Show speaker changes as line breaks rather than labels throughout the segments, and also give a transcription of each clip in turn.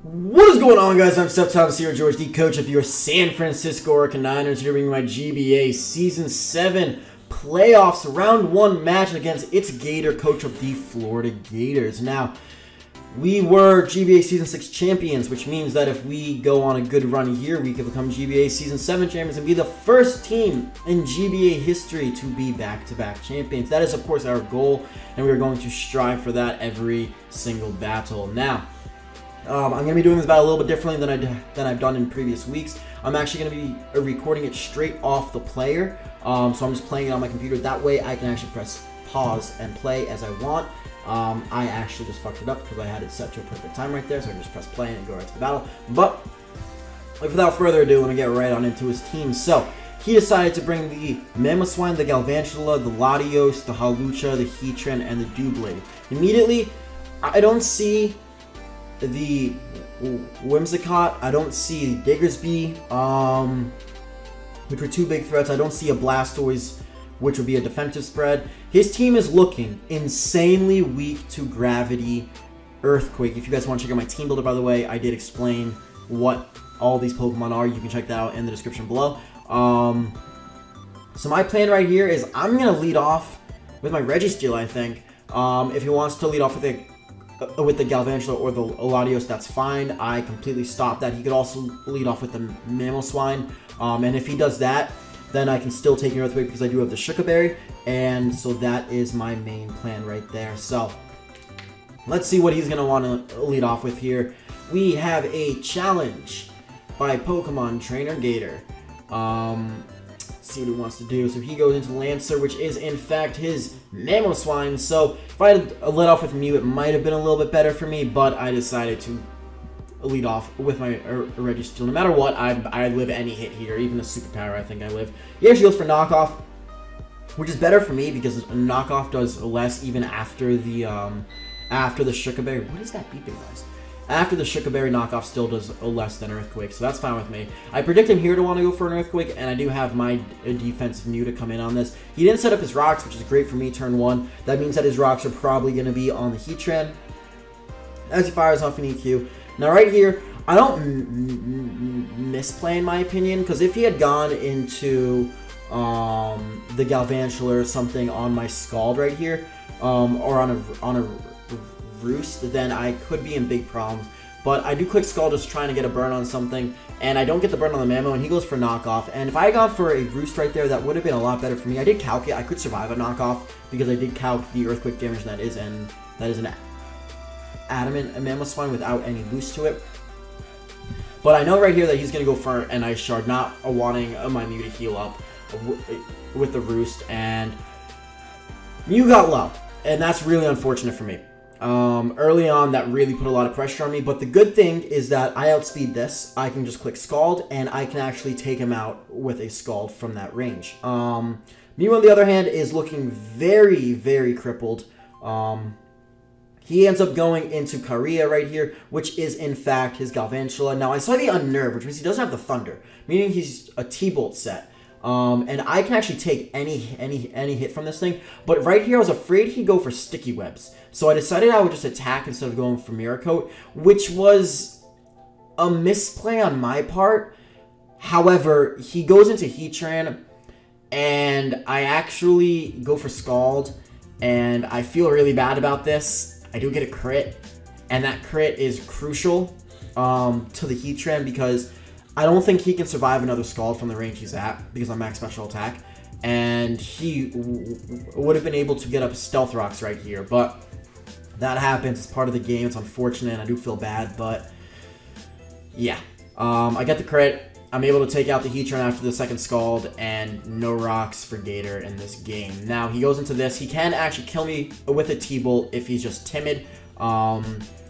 What is going on, guys? I'm SceptileMC, George, the coach of your San Francisco Arcaniners, here bringing my GBA Season 7 playoffs round 1 match against its Gator coach of the Florida Gators. Now, we were GBA Season 6 champions, which means that if we go on a good run here, we can become GBA Season 7 champions and be the first team in GBA history to be back-to-back champions. That is, of course, our goal, and we are going to strive for that every single battle. Now, I'm going to be doing this battle a little bit differently than I've done in previous weeks. I'm actually going to be recording it straight off the player, so I'm just playing it on my computer. That way I can actually press pause and play as I want. I actually just fucked it up because I had it set to a perfect time right there, so I just press play and go right to the battle. But without further ado, let me get right on into his team. So he decided to bring the Mamoswine, the Galvantula, the Latios, the Halucha, the Heatran, and the Doublade. Immediately, I don't see the Whimsicott, I don't see Diggersby, which were two big threats. I don't see a Blastoise, which would be a defensive spread. His team is looking insanely weak to Gravity, Earthquake. If you guys want to check out my team builder, by the way, I did explain what all these Pokemon are. You can check that out in the description below. So my plan right here is I'm going to lead off with my Registeel, I think. If he wants to lead off with the Galvantula or the Latios, that's fine. I completely stopped that. He could also lead off with the Mamoswine, and if he does that, then I can still take an Earthquake because I do have the Shuca Berry, and so that is my main plan right there. So let's see what he's going to want to lead off with here. We have a challenge by Pokemon Trainer Gator. See what he wants to do. So he goes into Lancer, which is in fact his Mamoswine. So if I had let off with Mew, it might have been a little bit better for me, but I decided to lead off with my Registeel. No matter what, I live any hit here, even a superpower. I think I live. He actually goes for knockoff, which is better for me because knockoff does less even after the Shuca Berry. What is that beeping noise? After the Shuca Berry, knockoff still does less than Earthquake, so that's fine with me. I predict him here to want to go for an Earthquake, and I do have my defensive Mew to come in on this. He didn't set up his rocks, which is great for me turn 1. That means that his rocks are probably going to be on the Heatran as he fires off an EQ. Now right here, I don't misplay in my opinion, because if he had gone into the Galvantula or something on my Scald right here, or on a Roost, then I could be in big problems. But I do click Scald just trying to get a burn on something, and I don't get the burn on the Mamo, and he goes for knockoff. And if I had gone for a Roost right there, that would have been a lot better for me. I did calc it. I could survive a knockoff because I did calc the Earthquake damage that is an Adamant Mamoswine without any boost to it. But I know right here that he's going to go for an Ice Shard, not wanting my Mew to heal up with the Roost, and Mew got low, and that's really unfortunate for me. Early on, that really put a lot of pressure on me, but the good thing is that I outspeed this. I can just click Scald, and I can actually take him out with a Scald from that range. Mew, on the other hand, is looking very, very crippled. He ends up going into Karia right here, which is in fact his Galvantula. Now I saw the Unnerve, which means he doesn't have the Thunder, meaning he's a T-Bolt set. And I can actually take any hit from this thing. But right here, I was afraid he'd go for Sticky Webs, so I decided I would just attack instead of going for Mirror Coat, which was a misplay on my part. However, he goes into Heatran, and I actually go for Scald, and I feel really bad about this. I do get a crit, and that crit is crucial to the Heatran because I don't think he can survive another Scald from the range he's at because I'm max special attack, and he would have been able to get up Stealth Rocks right here, but that happens. It's part of the game. It's unfortunate. I do feel bad, but yeah. I get the crit. I'm able to take out the Heatran after the second Scald, and no rocks for Gator in this game. Now, he goes into this. He can actually kill me with a T-Bolt if he's just timid.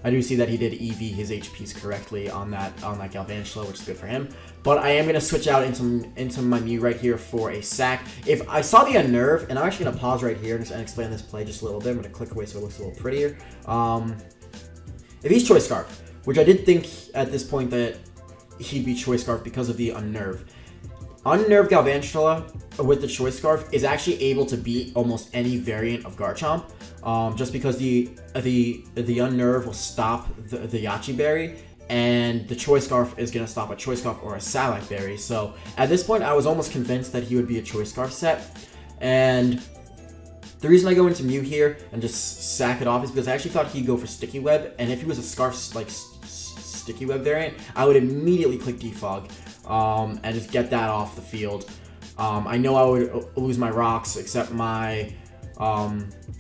I do see that he did EV his HPs correctly on that Galvantula, which is good for him. But I am going to switch out into my Mew right here for a sack. If I saw the Unnerve, and I'm actually going to pause right here and explain this play just a little bit. I'm going to click away so it looks a little prettier. If he's Choice Scarf, which I did think at this point that he'd be Choice Scarf because of the Unnerve. Unnerve Galvantula with the Choice Scarf is actually able to beat almost any variant of Garchomp, just because the Unnerve will stop the Yachi Berry, and the Choice Scarf is going to stop a Choice Scarf or a Salak Berry. So at this point, I was almost convinced that he would be a Choice Scarf set. And the reason I go into Mew here and just sack it off is because I actually thought he'd go for Sticky Web. And if he was a Scarf, like, Sticky Web variant, I would immediately click Defog and just get that off the field. I know I would lose my rocks, except my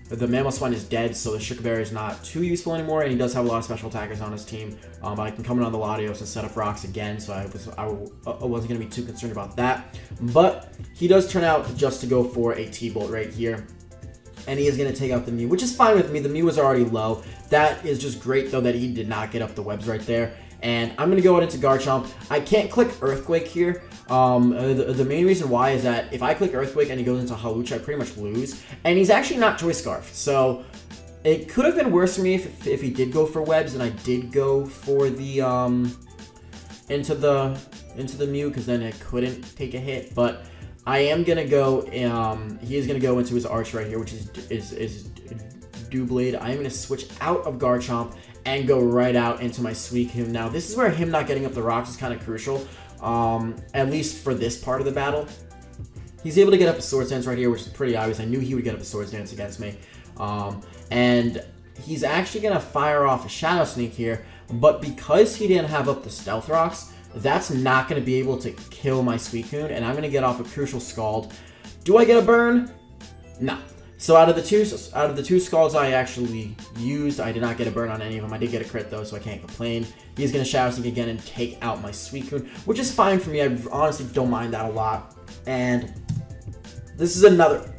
the Mamoswine is dead, so the Sugar Berry is not too useful anymore, and he does have a lot of special attackers on his team. I can come in on the Latios and set up rocks again, so I wasn't going to be too concerned about that. But he does turn out just to go for a T-Bolt right here, and he is going to take out the Mew, which is fine with me. The Mew was already low. That is just great, though, that he did not get up the webs right there. And I'm going to go into Garchomp. I can't click Earthquake here. The main reason why is that if I click Earthquake and he goes into Hawlucha, I pretty much lose. And he's actually not Choice Scarf. So it could have been worse for me if he did go for webs and I did go for the into the Mew, because then it couldn't take a hit. But I am gonna go. He is gonna go into his Arch right here, which is Doublade. I am gonna switch out of Garchomp and go right out into my Suicune. Now, this is where him not getting up the rocks is kind of crucial, at least for this part of the battle. He's able to get up a Swords Dance right here, which is pretty obvious. I knew he would get up a Swords Dance against me. And he's actually going to fire off a Shadow Sneak here, but because he didn't have up the Stealth Rocks, that's not going to be able to kill my Suicune, and I'm going to get off a Crucial Scald. Do I get a burn? No. So out of the two Scalds I actually used, I did not get a burn on any of them. I did get a crit though, so I can't complain. He's going to Shadow Sneak again and take out my Suicune, which is fine for me. I honestly don't mind that a lot. And this is another...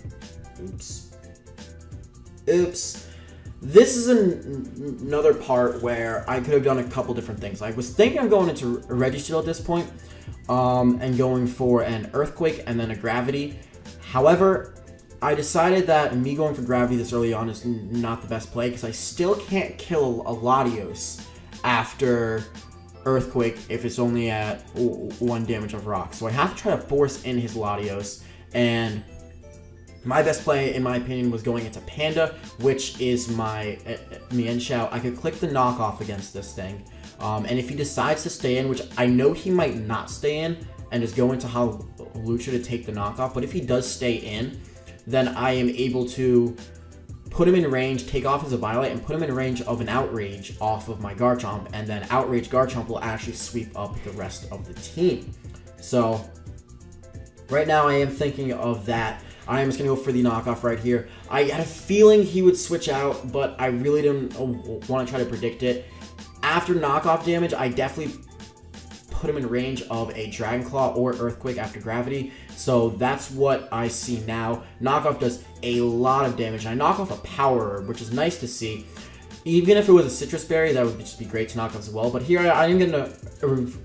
Oops. This is another part where I could have done a couple different things. I was thinking of going into Registeel at this point, and going for an Earthquake and then a Gravity. However, I decided that me going for Gravity this early on is not the best play, because I still can't kill a Latios after Earthquake if it's only at 1 damage of rock. So I have to try to force in his Latios, and my best play, in my opinion, was going into Panda, which is my Mienshao. I could click the knockoff against this thing, and if he decides to stay in, which I know he might not stay in, and just go into Hawlucha to take the knockoff, but if he does stay in, then I am able to put him in range, take off his Violet, and put him in range of an Outrage off of my Garchomp, and then Outrage Garchomp will actually sweep up the rest of the team. So, right now I am thinking of that. I am just going to go for the knockoff right here. I had a feeling he would switch out, but I really didn't want to try to predict it. After knockoff damage, I definitely put him in range of a Dragon Claw or Earthquake after Gravity. So that's what I see now. Knockoff does a lot of damage. And I knock off a Power Herb, which is nice to see. Even if it was a Citrus Berry, that would just be great to knock off as well. But here I am going to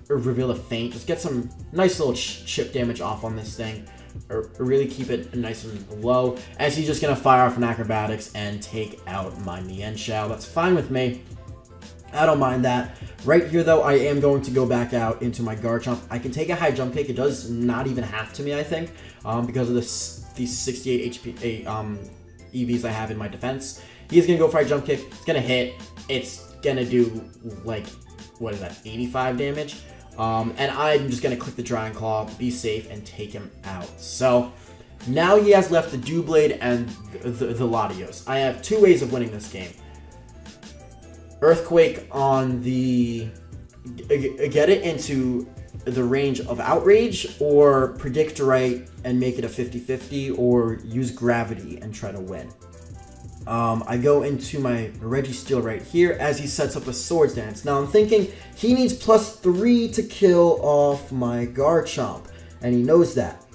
reveal a Feint. Just get some nice little chip damage off on this thing. Or really keep it nice and low. As he's just going to fire off an Acrobatics and take out my Mienshao. That's fine with me. I don't mind that. Right here, though, I am going to go back out into my Garchomp. I can take a high jump kick. It does not even have to me, I think, because of these 68 HP EVs I have in my defense. He's going to go for a jump kick. It's going to hit. It's going to do, like, what is that, 85 damage? And I'm just going to click the Dragon Claw, be safe, and take him out. So, now he has left the Doublade and the Latios. I have two ways of winning this game. Earthquake on the... get it into the range of Outrage, or predict right and make it a 50-50, or use Gravity and try to win. I go into my Registeel right here as he sets up a Swords Dance. Now I'm thinking he needs +3 to kill off my Garchomp, and he knows that.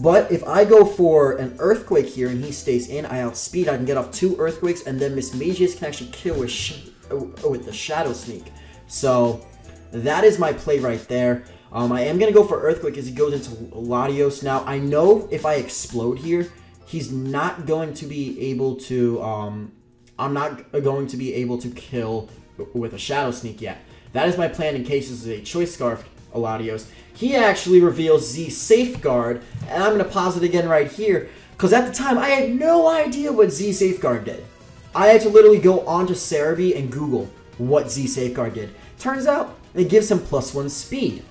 But if I go for an Earthquake here and he stays in, I outspeed, I can get off 2 Earthquakes, and then Miss Magius can actually kill with the Shadow Sneak. So that is my play right there. I am going to go for Earthquake as he goes into Latios. Now, I know if I explode here, he's not going to be able to, I'm not going to be able to kill with a Shadow Sneak yet. That is my plan in case this is a Choice Scarf Latios. He actually reveals Z Safeguard, and I'm going to pause it again right here, because at the time, I had no idea what Z Safeguard did. I had to literally go onto Cerebi and Google what Z Safeguard did. Turns out, and it gives him +1 speed.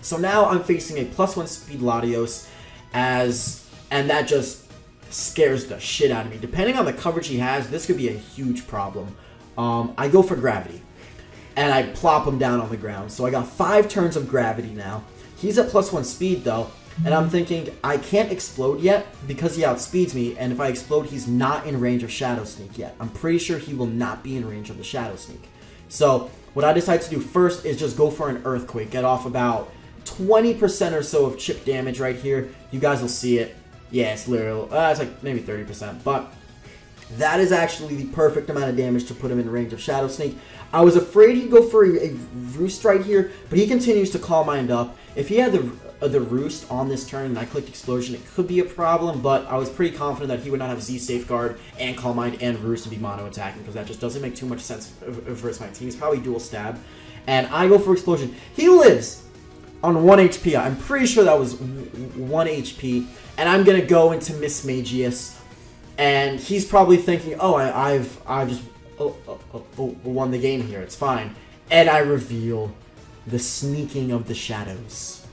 So now I'm facing a +1 speed Latios, and that just scares the shit out of me. Depending on the coverage he has, this could be a huge problem. I go for Gravity, and I plop him down on the ground. So I got 5 turns of Gravity now. He's at +1 speed though, and I'm thinking I can't explode yet because he outspeeds me, and if I explode, he's not in range of Shadow Sneak yet. I'm pretty sure he will not be in range of the Shadow Sneak. So what I decide to do first is just go for an Earthquake, get off about 20% or so of chip damage right here. You guys will see it. Yeah, it's literally, it's like maybe 30%, but that is actually the perfect amount of damage to put him in range of Shadow Sneak. I was afraid he'd go for a Roost right here, but he continues to Calm Mind up. If he had the Roost on this turn and I clicked Explosion, it could be a problem, but I was pretty confident that he would not have Z Safeguard and Calm Mind and Roost to be mono attacking, because that just doesn't make too much sense versus my team. He's probably dual stab, and I go for Explosion. He lives on 1 HP. I'm pretty sure that was 1 HP, and I'm gonna go into Miss Magius, and he's probably thinking, oh, I've just won the game here, it's fine. And I reveal the Sneaking of the Shadows.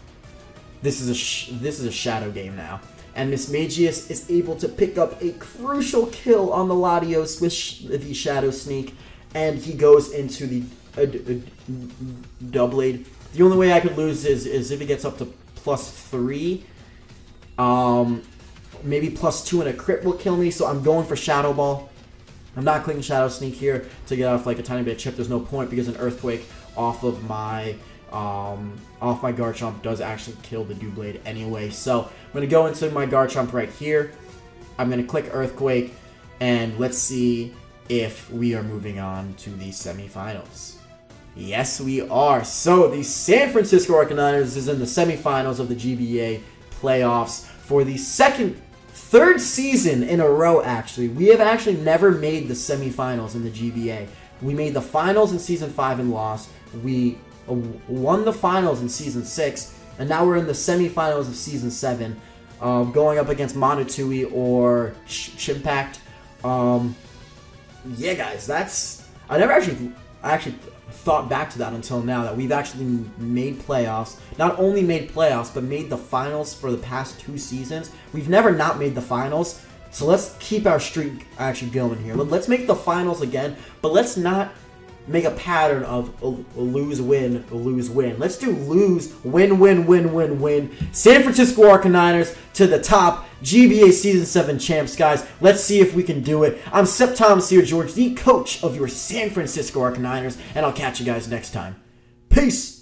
This is a shadow game now, and Miss Magius is able to pick up a crucial kill on the Latios with the Shadow Sneak, and he goes into the Doublade. The only way I could lose is if he gets up to +3. Maybe +2 and a crit will kill me, so I'm going for Shadow Ball. I'm not clicking Shadow Sneak here to get off like a tiny bit of chip. There's no point because an Earthquake off of my Garchomp does actually kill the Doublade anyway. So I'm going to go into my Garchomp right here. I'm going to click Earthquake, and let's see if we are moving on to the semifinals. Yes, we are. So the San Francisco Arcaniners is in the semifinals of the GBA playoffs for the third season in a row, actually. We have actually never made the semifinals in the GBA. We made the finals in Season 5 and lost. We won the finals in Season 6, and now we're in the semifinals of Season 7, going up against Monotui or Chimpact. Yeah, guys, that's... I never actually thought back to that until now, that we've actually made playoffs. Not only made playoffs, but made the finals for the past 2 seasons. We've never not made the finals, so let's keep our streak actually going here. Let's make the finals again, but let's not make a pattern of lose-win, lose-win. Let's do lose, win, win, win, win, win. San Francisco Arcaniners to the top. GBA Season 7 champs, guys. Let's see if we can do it. I'm SceptileMC George, the coach of your San Francisco Arcaniners, and I'll catch you guys next time. Peace!